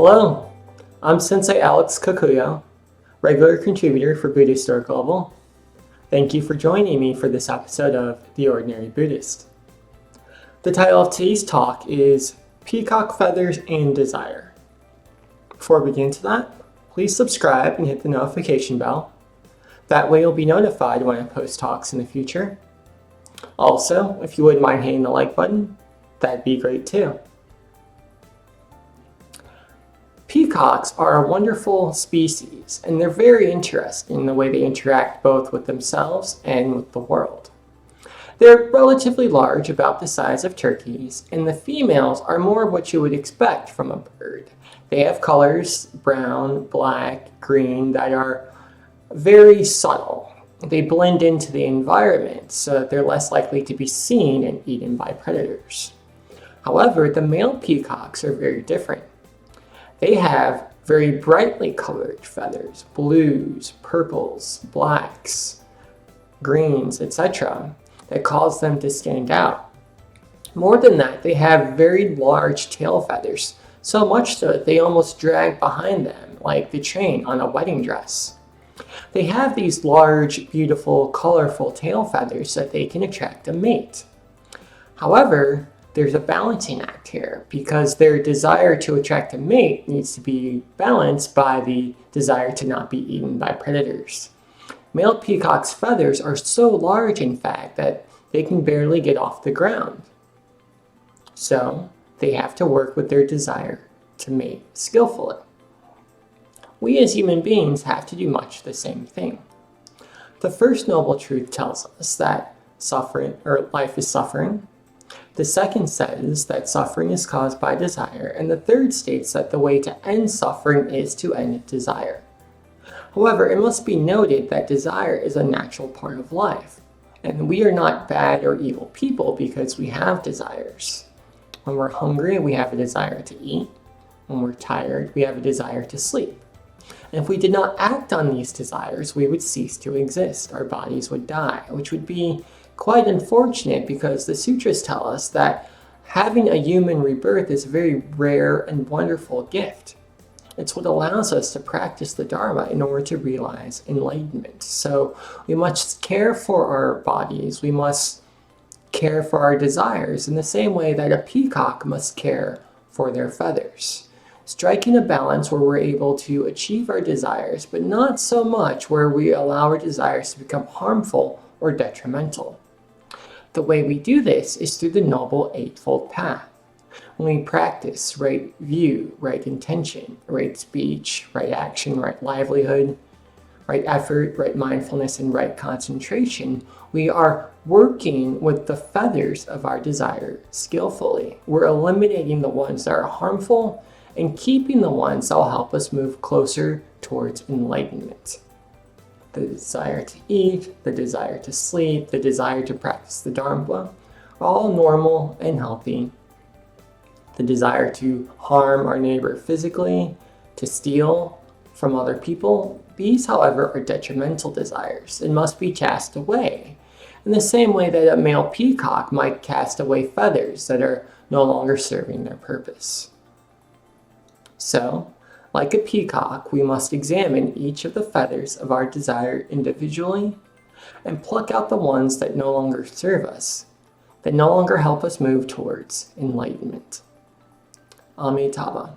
Hello, I'm Sensei Alex Kakuyo, regular contributor for Buddhistdoor Global. Thank you for joining me for this episode of The Ordinary Buddhist. The title of today's talk is Peacock Feathers and Desire. Before we get into that, please subscribe and hit the notification bell. That way you'll be notified when I post talks in the future. Also, if you wouldn't mind hitting the like button, that'd be great too. Peacocks are a wonderful species, and they're very interesting in the way they interact both with themselves and with the world. They're relatively large, about the size of turkeys, and the females are more what you would expect from a bird. They have colors, brown, black, green, that are very subtle. They blend into the environment so that they're less likely to be seen and eaten by predators. However, the male peacocks are very different. They have very brightly colored feathers, blues, purples, blacks, greens, etc., that cause them to stand out. More than that, they have very large tail feathers, so much so that they almost drag behind them like the train on a wedding dress. They have these large, beautiful, colorful tail feathers so that they can attract a mate. However, there's a balancing act here because their desire to attract a mate needs to be balanced by the desire to not be eaten by predators. Male peacocks' feathers are so large, in fact, that they can barely get off the ground. So they have to work with their desire to mate skillfully. We as human beings have to do much the same thing. The first noble truth tells us that life is suffering. The second says that suffering is caused by desire, and the third states that the way to end suffering is to end desire. However, it must be noted that desire is a natural part of life, and we are not bad or evil people because we have desires. When we're hungry, we have a desire to eat. When we're tired, we have a desire to sleep. And if we did not act on these desires, we would cease to exist. Our bodies would die, which would be quite unfortunate because the sutras tell us that having a human rebirth is a very rare and wonderful gift. It's what allows us to practice the Dharma in order to realize enlightenment. So we must care for our bodies. We must care for our desires in the same way that a peacock must care for their feathers. Striking a balance where we're able to achieve our desires, but not so much where we allow our desires to become harmful or detrimental. The way we do this is through the Noble Eightfold Path. When we practice right view, right intention, right speech, right action, right livelihood, right effort, right mindfulness, and right concentration, we are working with the feathers of our desire skillfully. We're eliminating the ones that are harmful and keeping the ones that will help us move closer towards enlightenment. The desire to eat, the desire to sleep, the desire to practice the Dharma are all normal and healthy. The desire to harm our neighbor physically, to steal from other people, these, however, are detrimental desires and must be cast away, in the same way that a male peacock might cast away feathers that are no longer serving their purpose. So, like a peacock, we must examine each of the feathers of our desire individually and pluck out the ones that no longer serve us, that no longer help us move towards enlightenment. Amitabha.